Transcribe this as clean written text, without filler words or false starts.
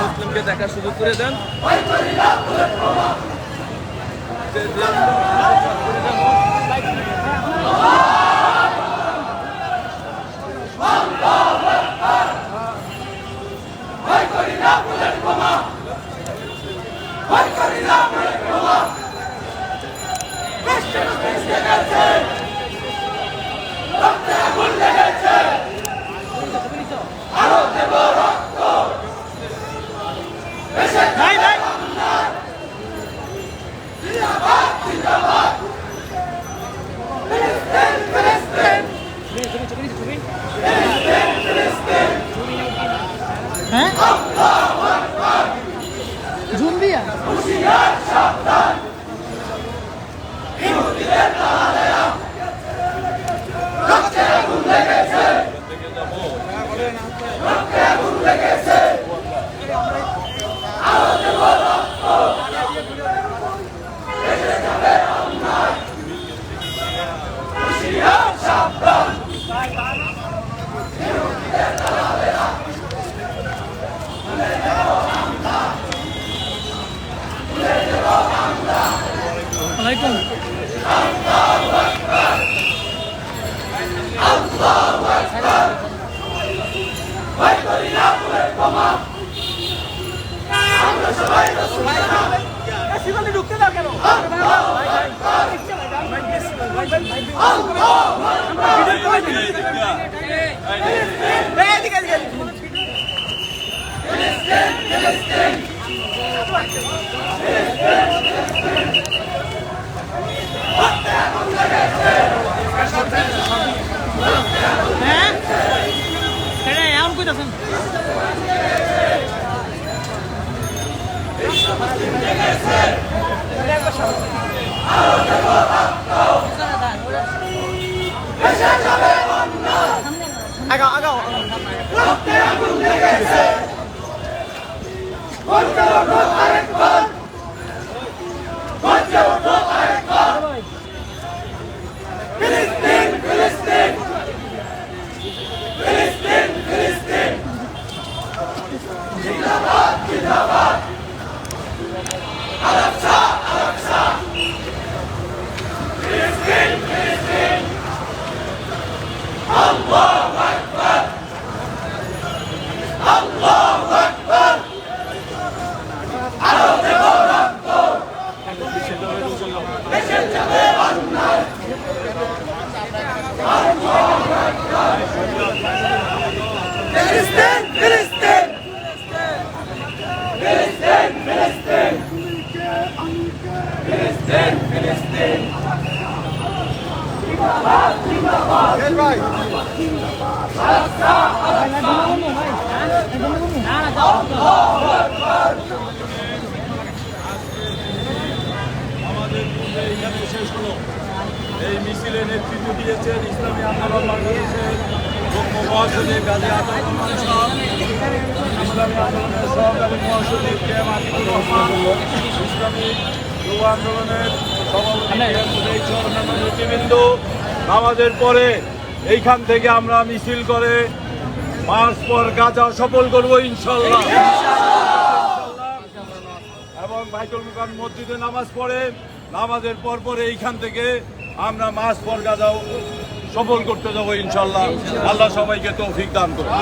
মুসলিমকে দেখার সুযোগ করে দেন। জুম দিয়া Assalamualaikum. Allahu Akbar. Baik korilah boleh koma. আমরা সবাই রাসূলুল্লাহ। এসিবালে ঢুকতে দাও কেন? আল্লাহু আকবার। আল্লাহু আকবার। এদিকে এদিকে। Agak, agak. এই মিছিলে নেতৃত্ব দিয়েছেন ইসলামী আন্দোলন বাংলাদেশের মুখ্য মহাসচিব গাজী আতাউর রহমান সাহেব, ইসলামী আন্দোলনের সহকারী মহাসচিব কে এম আতিকুর রহমান, ইসলামী যুব আন্দোলনের সভাপতি অন্যান্য নেতৃবৃন্দ। নামাজের পরে এইখান থেকে আমরা মিছিল করে মার্চ পর গাজা সফল করব ইনশাল্লাহ। এবং বাইতুল মুকাররম মসজিদে নামাজ পড়ে নামাজের পর এইখান থেকে আমরা মাস পর গাজাও সফল করতে যাবো ইনশাল্লাহ। আল্লাহ সবাইকে তৌফিক দান করুন।